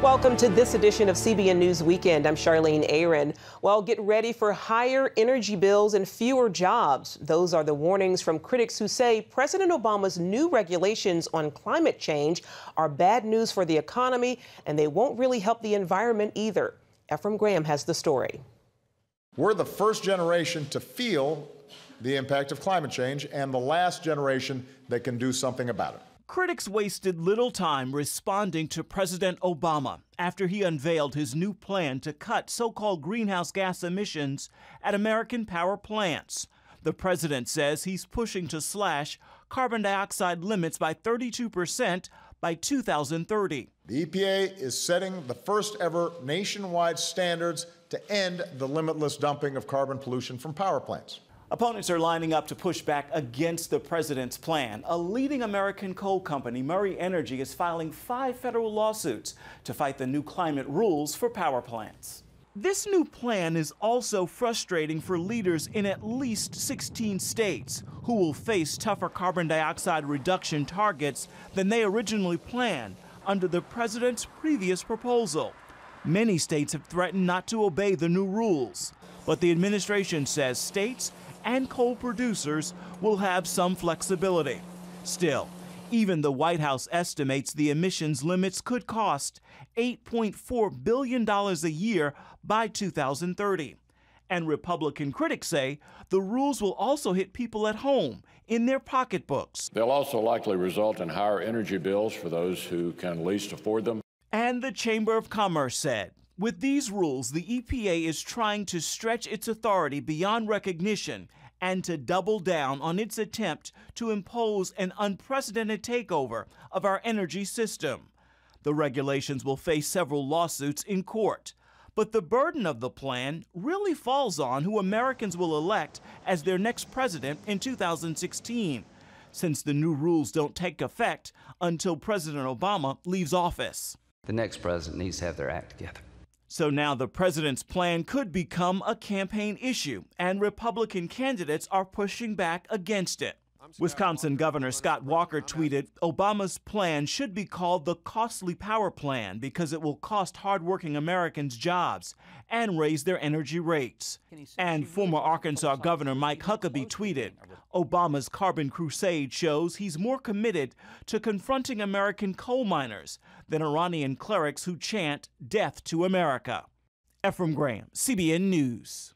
Welcome to this edition of CBN News Weekend. I'm Charlene Aaron. Well, get ready for higher energy bills and fewer jobs. Those are the warnings from critics who say President Obama's new regulations on climate change are bad news for the economy, and they won't really help the environment either. Ephraim Graham has the story. We're the first generation to feel the impact of climate change and the last generation that can do something about it. Critics wasted little time responding to President Obama after he unveiled his new plan to cut so-called greenhouse gas emissions at American power plants. The president says he's pushing to slash carbon dioxide limits by 32% by 2030. The EPA is setting the first ever nationwide standards to end the limitless dumping of carbon pollution from power plants. Opponents are lining up to push back against the president's plan. A leading American coal company, Murray Energy, is filing 5 federal lawsuits to fight the new climate rules for power plants. This new plan is also frustrating for leaders in at least 16 states who will face tougher carbon dioxide reduction targets than they originally planned under the president's previous proposal. Many states have threatened not to obey the new rules, but the administration says states and coal producers will have some flexibility. Still, even the White House estimates the emissions limits could cost $8.4 billion a year by 2030. And Republican critics say the rules will also hit people at home in their pocketbooks. They'll also likely result in higher energy bills for those who can least afford them. And the Chamber of Commerce said, with these rules, the EPA is trying to stretch its authority beyond recognition and to double down on its attempt to impose an unprecedented takeover of our energy system. The regulations will face several lawsuits in court, but the burden of the plan really falls on who Americans will elect as their next president in 2016, since the new rules don't take effect until President Obama leaves office. The next president needs to have their act together. So now the president's plan could become a campaign issue, and Republican candidates are pushing back against it. Wisconsin Governor Scott Walker tweeted, Obama's plan should be called the costly power plan because it will cost hardworking Americans jobs and raise their energy rates. And former Arkansas Governor Mike Huckabee tweeted, Obama's carbon crusade shows he's more committed to confronting American coal miners than Iranian clerics who chant death to America. Ephraim Graham, CBN News.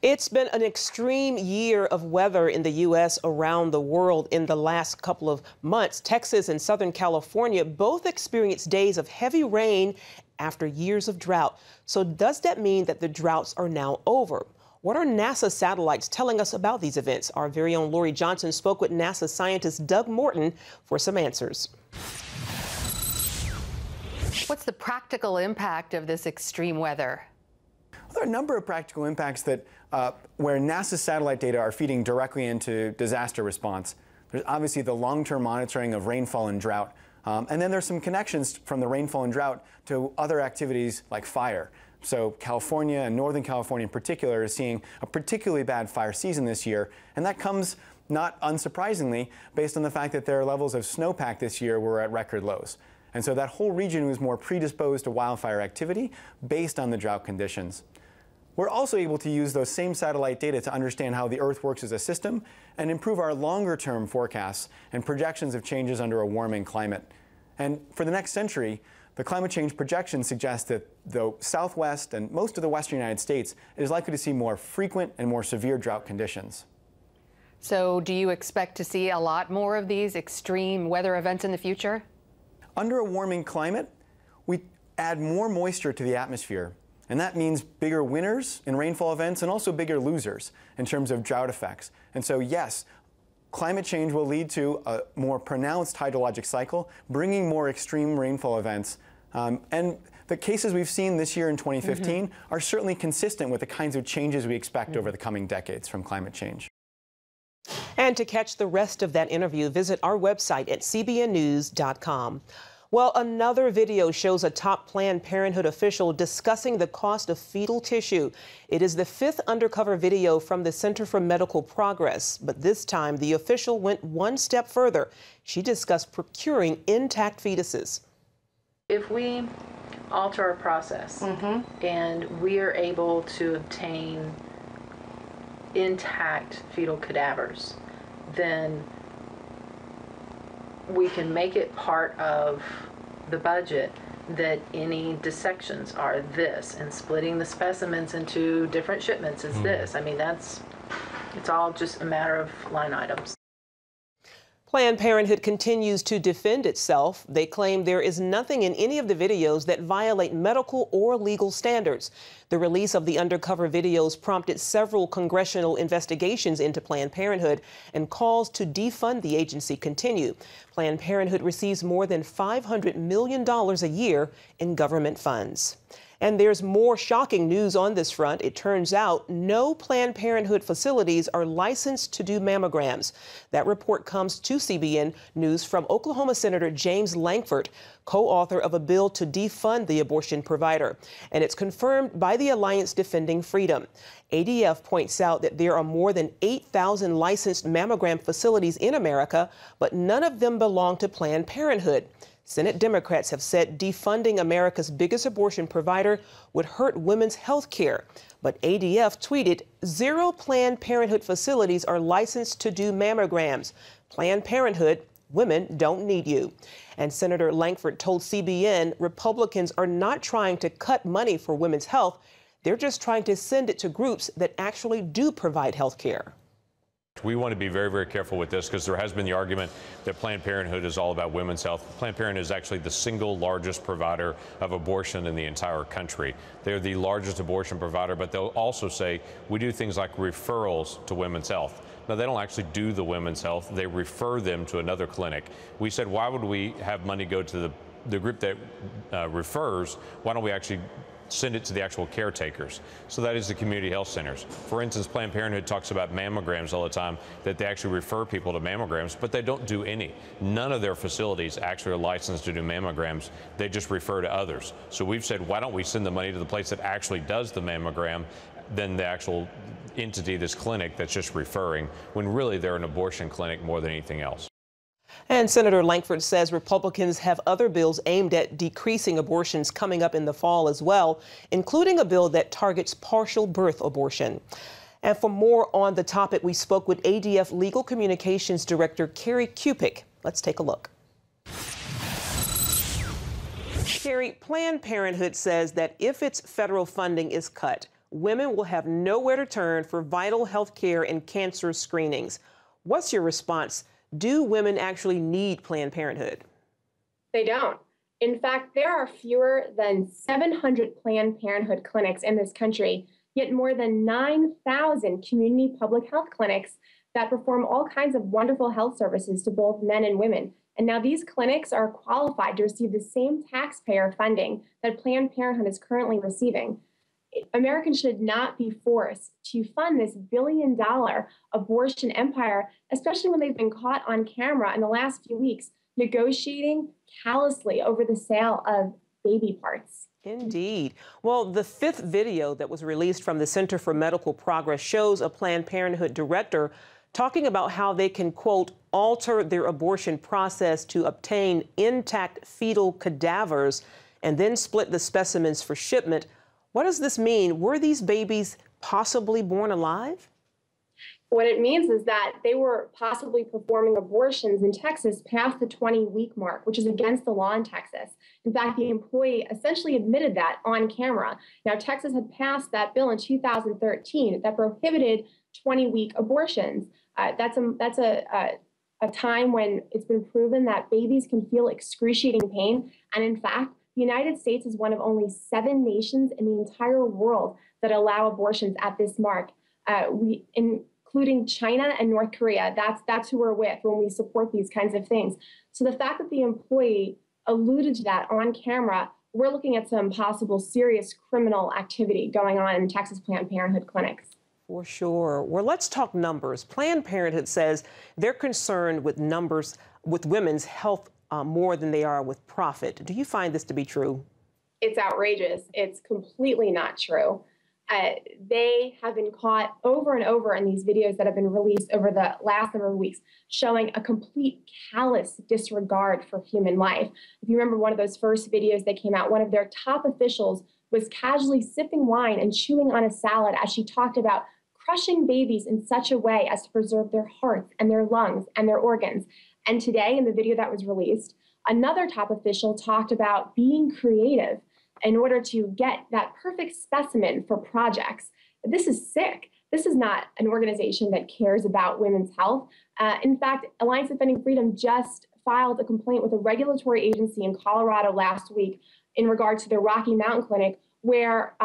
It's been an extreme year of weather in the U.S. around the world in the last couple of months. Texas and Southern California both experienced days of heavy rain after years of drought. So does that mean that the droughts are now over? What are NASA satellites telling us about these events? Our very own Lori Johnson spoke with NASA scientist Doug Morton for some answers. What's the practical impact of this extreme weather? Well, there are a number of practical impacts that where NASA satellite data are feeding directly into disaster response. There's obviously the long-term monitoring of rainfall and drought. And then there's some connections from the rainfall and drought to other activities like fire. So California and Northern California in particular is seeing a particularly bad fire season this year. And that comes, not unsurprisingly, based on the fact that their levels of snowpack this year were at record lows. And so that whole region was more predisposed to wildfire activity based on the drought conditions. We're also able to use those same satellite data to understand how the Earth works as a system and improve our longer-term forecasts and projections of changes under a warming climate. And for the next century, the climate change projections suggest that the Southwest and most of the Western United States is likely to see more frequent and more severe drought conditions. So do you expect to see a lot more of these extreme weather events in the future? Under a warming climate, we add more moisture to the atmosphere. And that means bigger winners in rainfall events and also bigger losers in terms of drought effects. And so, yes, climate change will lead to a more pronounced hydrologic cycle, bringing more extreme rainfall events. And the cases we've seen this year in 2015 are certainly consistent with the kinds of changes we expect over the coming decades from climate change. And to catch the rest of that interview, visit our website at cbnnews.com. Well, another video shows a top Planned Parenthood official discussing the cost of fetal tissue. It is the 5th undercover video from the Center for Medical Progress, but this time the official went one step further. She discussed procuring intact fetuses. If we alter our process and we are able to obtain intact fetal cadavers, then we can make it part of the budget that any dissections are this, and splitting the specimens into different shipments is this. I mean, it's all just a matter of line items. Planned Parenthood continues to defend itself. They claim there is nothing in any of the videos that violate medical or legal standards. The release of the undercover videos prompted several congressional investigations into Planned Parenthood, and calls to defund the agency continue. Planned Parenthood receives more than $500 million a year in government funds. And there's more shocking news on this front. It turns out no Planned Parenthood facilities are licensed to do mammograms. That report comes to CBN News from Oklahoma Senator James Lankford, co-author of a bill to defund the abortion provider. And it's confirmed by the Alliance Defending Freedom. ADF points out that there are more than 8,000 licensed mammogram facilities in America, but none of them belong to Planned Parenthood. Senate Democrats have said defunding America's biggest abortion provider would hurt women's health care. But ADF tweeted, "0 Planned Parenthood facilities are licensed to do mammograms. Planned Parenthood, women don't need you." And Senator Lankford told CBN Republicans are not trying to cut money for women's health. They're just trying to send it to groups that actually do provide health care. We want to be very, very careful with this, because there has been the argument that Planned Parenthood is all about women's health. Planned Parenthood is actually the single largest provider of abortion in the entire country. They're the largest abortion provider, but they'll also say we do things like referrals to women's health. Now, they don't actually do the women's health. They refer them to another clinic. We said, why would we have money go to the group that refers? Why don't we actually send it to the actual caretakers? So that is the community health centers. For instance, Planned Parenthood talks about mammograms all the time, that they actually refer people to mammograms, but they don't do any. None of their facilities actually are licensed to do mammograms. They just refer to others. So we've said, why don't we send the money to the place that actually does the mammogram than the actual entity, this clinic that's just referring, when really they're an abortion clinic more than anything else. And Senator Lankford says Republicans have other bills aimed at decreasing abortions coming up in the fall as well, including a bill that targets partial birth abortion. And for more on the topic, we spoke with ADF Legal Communications Director Carrie Cupick. Let's take a look. Carrie, Planned Parenthood says that if its federal funding is cut, women will have nowhere to turn for vital health care and cancer screenings. What's your response? Do women actually need Planned Parenthood? They don't. In fact, there are fewer than 700 Planned Parenthood clinics in this country, yet more than 9,000 community public health clinics that perform all kinds of wonderful health services to both men and women. And now these clinics are qualified to receive the same taxpayer funding that Planned Parenthood is currently receiving. Americans should not be forced to fund this billion-dollar abortion empire, especially when they've been caught on camera in the last few weeks negotiating callously over the sale of baby parts. Indeed. Well, the 5th video that was released from the Center for Medical Progress shows a Planned Parenthood director talking about how they can, quote, alter their abortion process to obtain intact fetal cadavers and then split the specimens for shipment. What does this mean? Were these babies possibly born alive? What it means is that they were possibly performing abortions in Texas past the 20-week mark, which is against the law in Texas. In fact, the employee essentially admitted that on camera. Now, Texas had passed that bill in 2013 that prohibited 20-week abortions. That's a time when it's been proven that babies can feel excruciating pain. And in fact, the United States is one of only 7 nations in the entire world that allow abortions at this mark, including China and North Korea. That's who we're with when we support these kinds of things. So the fact that the employee alluded to that on camera, we're looking at some possible serious criminal activity going on in Texas Planned Parenthood clinics. For sure. Well, let's talk numbers. Planned Parenthood says they're concerned with numbers, with women's health more than they are with profit. Do you find this to be true? It's outrageous. It's completely not true. They have been caught over and over in these videos that have been released over the last number of weeks, showing a complete callous disregard for human life. If you remember one of those first videos that came out, one of their top officials was casually sipping wine and chewing on a salad as she talked about crushing babies in such a way as to preserve their hearts and their lungs and their organs. And today, in the video that was released, another top official talked about being creative in order to get that perfect specimen for projects. This is sick. This is not an organization that cares about women's health. In fact, Alliance Defending Freedom just filed a complaint with a regulatory agency in Colorado last week in regard to their Rocky Mountain Clinic, where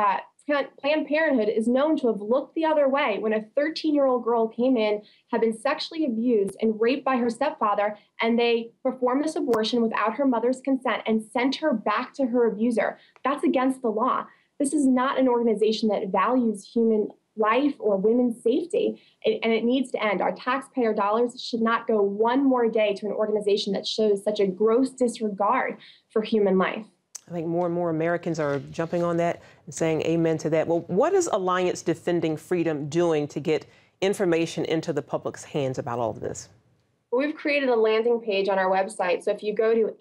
Planned Parenthood is known to have looked the other way when a 13-year-old girl came in, had been sexually abused and raped by her stepfather, and they performed this abortion without her mother's consent and sent her back to her abuser. That's against the law. This is not an organization that values human life or women's safety, and it needs to end. Our taxpayer dollars should not go one more day to an organization that shows such a gross disregard for human life. I think more and more Americans are jumping on that and saying amen to that. Well, what is Alliance Defending Freedom doing to get information into the public's hands about all of this? We've created a landing page on our website. So if you go to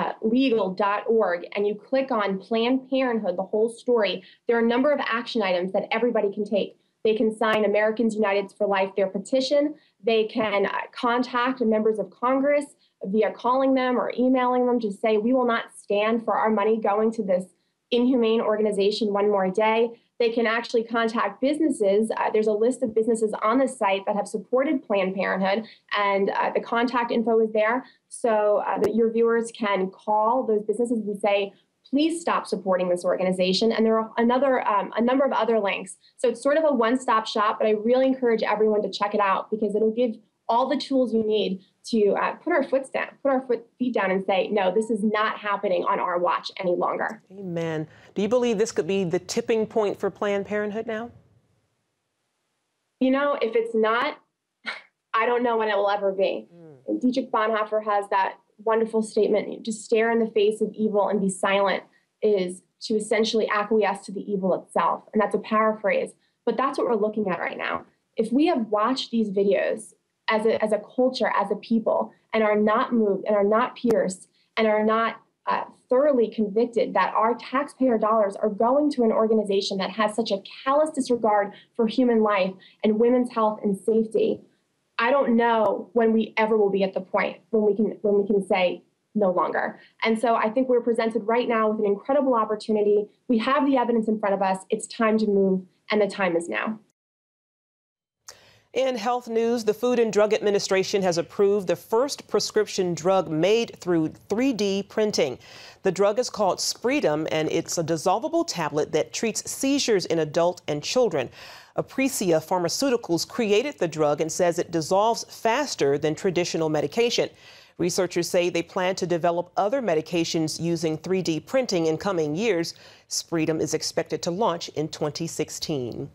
adflegal.org and you click on Planned Parenthood, the whole story, there are a number of action items that everybody can take. They can sign Americans United for Life, their petition. They can contact members of Congress via calling them or emailing them to say, we will not stand for our money going to this inhumane organization one more day. They can actually contact businesses. There's a list of businesses on the site that have supported Planned Parenthood, and the contact info is there. So that your viewers can call those businesses and say, please stop supporting this organization. And there are a number of other links. So it's sort of a one-stop shop, but I really encourage everyone to check it out because it'll give all the tools you need to put our feet down and say, no, this is not happening on our watch any longer. Amen. Do you believe this could be the tipping point for Planned Parenthood now? You know, if it's not, I don't know when it will ever be. And Dietrich Bonhoeffer has that wonderful statement, to stare in the face of evil and be silent is to essentially acquiesce to the evil itself. And that's a paraphrase, but that's what we're looking at right now. If we have watched these videos as a culture, as a people, and are not moved and are not pierced and are not thoroughly convicted that our taxpayer dollars are going to an organization that has such a callous disregard for human life and women's health and safety, I don't know when we ever will be at the point when we can say no longer. And so I think we're presented right now with an incredible opportunity. We have the evidence in front of us. It's time to move, and the time is now. In health news, the Food and Drug Administration has approved the first prescription drug made through 3D printing. The drug is called Spreedum, and it's a dissolvable tablet that treats seizures in adults and children. Aprecia Pharmaceuticals created the drug and says it dissolves faster than traditional medication. Researchers say they plan to develop other medications using 3D printing in coming years. Spreedum is expected to launch in 2016.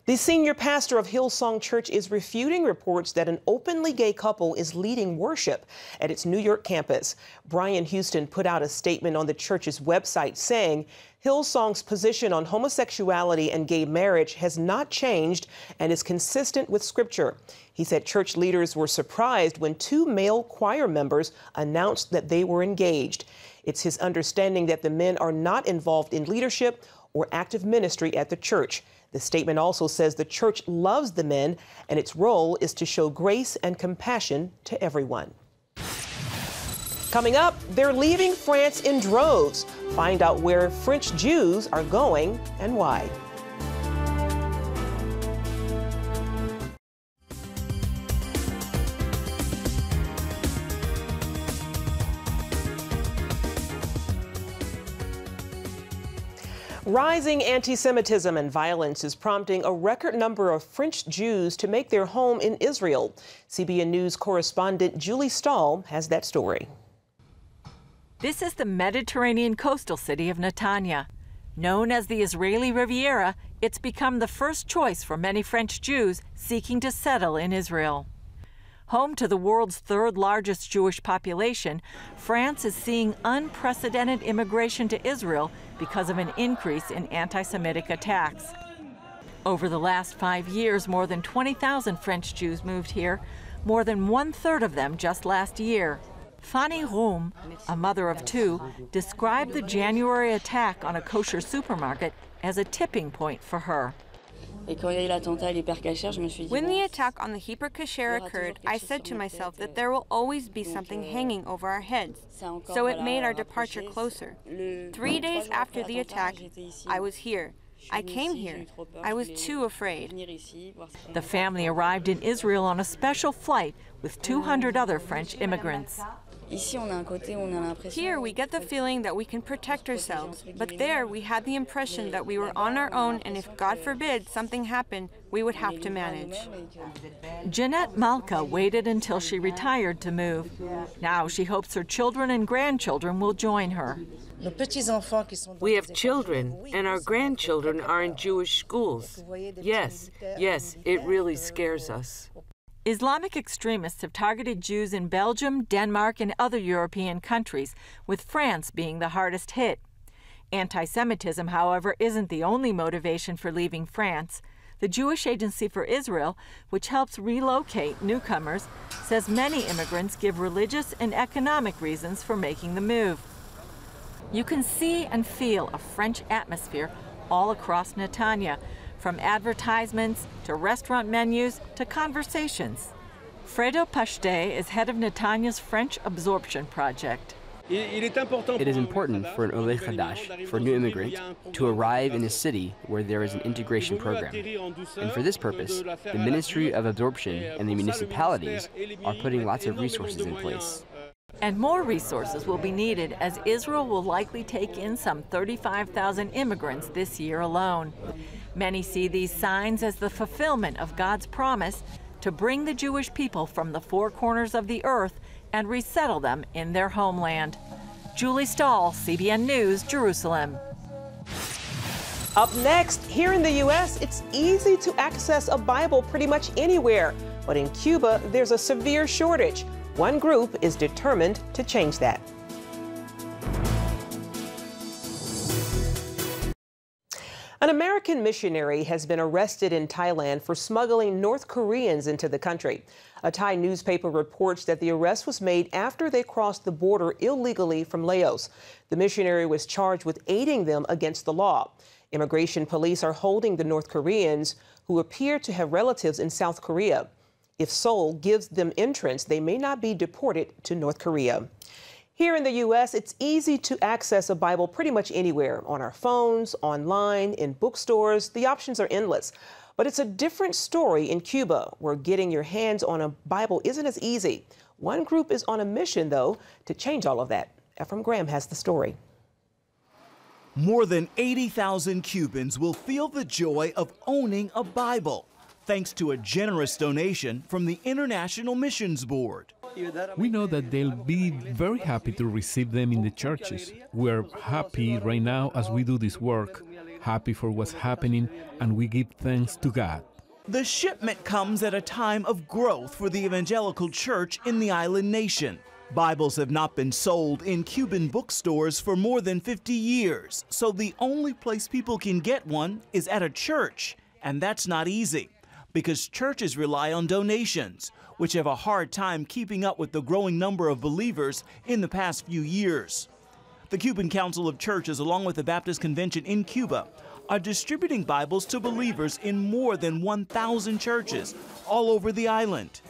The senior pastor of Hillsong Church is refuting reports that an openly gay couple is leading worship at its New York campus. Brian Houston put out a statement on the church's website saying Hillsong's position on homosexuality and gay marriage has not changed and is consistent with Scripture. He said church leaders were surprised when 2 male choir members announced that they were engaged. It's his understanding that the men are not involved in leadership or active ministry at the church. The statement also says the church loves the men and its role is to show grace and compassion to everyone. Coming up, they're leaving France in droves. Find out where French Jews are going and why. Rising anti-Semitism and violence is prompting a record number of French Jews to make their home in Israel. CBN News correspondent Julie Stahl has that story. This is the Mediterranean coastal city of Netanya. Known as the Israeli Riviera, it's become the first choice for many French Jews seeking to settle in Israel. Home to the world's third largest Jewish population, France is seeing unprecedented immigration to Israel because of an increase in anti-Semitic attacks. Over the last 5 years, more than 20,000 French Jews moved here, more than 1/3 of them just last year. Fanny Roum, a mother of two, described the January attack on a kosher supermarket as a tipping point for her. When the attack on the Hyper Kasher occurred, I said to myself that there will always be something hanging over our heads, so it made our departure closer. 3 days after the attack, I was here. I came here. I was too afraid. The family arrived in Israel on a special flight with 200 other French immigrants. Here we get the feeling that we can protect ourselves, but there we had the impression that we were on our own, and if God forbid something happened, we would have to manage. Jeanette Malka waited until she retired to move. Now she hopes her children and grandchildren will join her. We have children, and our grandchildren are in Jewish schools. Yes, it really scares us. Islamic extremists have targeted Jews in Belgium, Denmark, and other European countries, with France being the hardest hit. Anti-Semitism, however, isn't the only motivation for leaving France. The Jewish Agency for Israel, which helps relocate newcomers, says many immigrants give religious and economic reasons for making the move. You can see and feel a French atmosphere all across Netanya, from advertisements to restaurant menus to conversations. Fredo Pashte is head of Netanya's French Absorption Project. It is important for an Oleh Chadash, for a new immigrant, to arrive in a city where there is an integration program. And for this purpose, the Ministry of Absorption and the municipalities are putting lots of resources in place. And more resources will be needed, as Israel will likely take in some 35,000 immigrants this year alone. Many see these signs as the fulfillment of God's promise to bring the Jewish people from the four corners of the earth and resettle them in their homeland. Julie Stahl, CBN News, Jerusalem. Up next, here in the U.S., it's easy to access a Bible pretty much anywhere. But in Cuba, there's a severe shortage. One group is determined to change that. An American missionary has been arrested in Thailand for smuggling North Koreans into the country. A Thai newspaper reports that the arrest was made after they crossed the border illegally from Laos. The missionary was charged with aiding them against the law. Immigration police are holding the North Koreans, who appear to have relatives in South Korea. If Seoul gives them entrance, they may not be deported to North Korea. Here in the U.S., it's easy to access a Bible pretty much anywhere, on our phones, online, in bookstores. The options are endless. But it's a different story in Cuba, where getting your hands on a Bible isn't as easy. One group is on a mission, though, to change all of that. Ephraim Graham has the story. More than 80,000 Cubans will feel the joy of owning a Bible, thanks to a generous donation from the International Missions Board. We know that they'll be very happy to receive them in the churches. We're happy right now as we do this work, happy for what's happening, and we give thanks to God. The shipment comes at a time of growth for the evangelical church in the island nation. Bibles have not been sold in Cuban bookstores for more than 50 years, so the only place people can get one is at a church, and that's not easy, because churches rely on donations, which have a hard time keeping up with the growing number of believers in the past few years. The Cuban Council of Churches, along with the Baptist Convention in Cuba, are distributing Bibles to believers in more than 1,000 churches all over the island.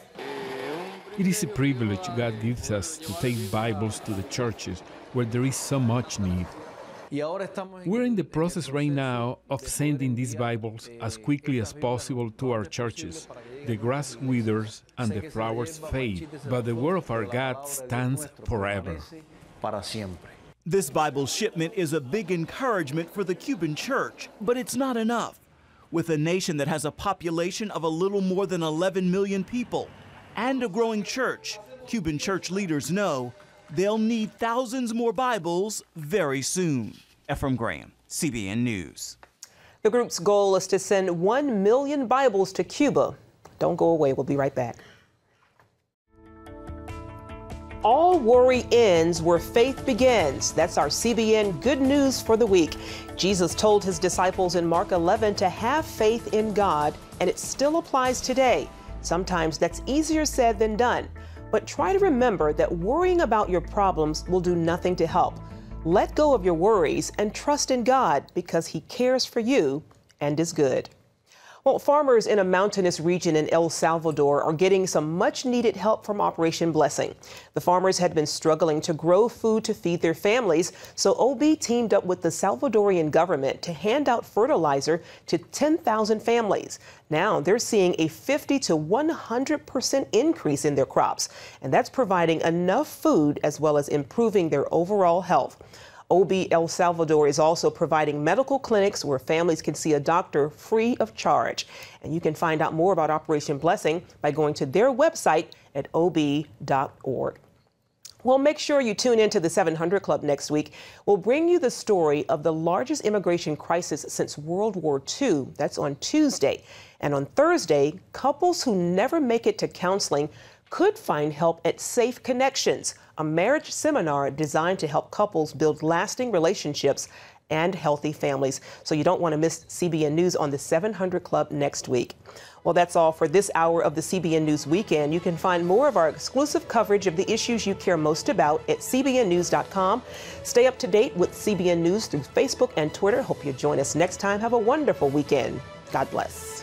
It is a privilege God gives us to take Bibles to the churches where there is so much need. We're in the process right now of sending these Bibles as quickly as possible to our churches. The grass withers and the flowers fade, but the word of our God stands forever. This Bible shipment is a big encouragement for the Cuban church, but it's not enough. With a nation that has a population of a little more than 11 million people and a growing church, Cuban church leaders know they'll need thousands more Bibles very soon. Ephraim Graham, CBN News. The group's goal is to send 1 million Bibles to Cuba. Don't go away. We'll be right back. all worry ends where faith begins. That's our CBN Good News for the week. Jesus told his disciples in Mark 11 to have faith in God, and it still applies today. Sometimes that's easier said than done. But try to remember that worrying about your problems will do nothing to help. Let go of your worries and trust in God because he cares for you and is good. Well, farmers in a mountainous region in El Salvador are getting some much-needed help from Operation Blessing. The farmers had been struggling to grow food to feed their families, so OB teamed up with the Salvadorian government to hand out fertilizer to 10,000 families. Now they're seeing a 50 to 100% increase in their crops, and that's providing enough food as well as improving their overall health. OB El Salvador is also providing medical clinics where families can see a doctor free of charge. And you can find out more about Operation Blessing by going to their website at ob.org. Well, make sure you tune into the 700 Club next week. We'll bring you the story of the largest immigration crisis since World War II. That's on Tuesday. And on Thursday, couples who never make it to counseling could find help at Safe Connections, a marriage seminar designed to help couples build lasting relationships and healthy families. So you don't want to miss CBN News on the 700 Club next week. Well, that's all for this hour of the CBN News Weekend. You can find more of our exclusive coverage of the issues you care most about at cbnnews.com. Stay up to date with CBN News through Facebook and Twitter. Hope you join us next time. Have a wonderful weekend. God bless.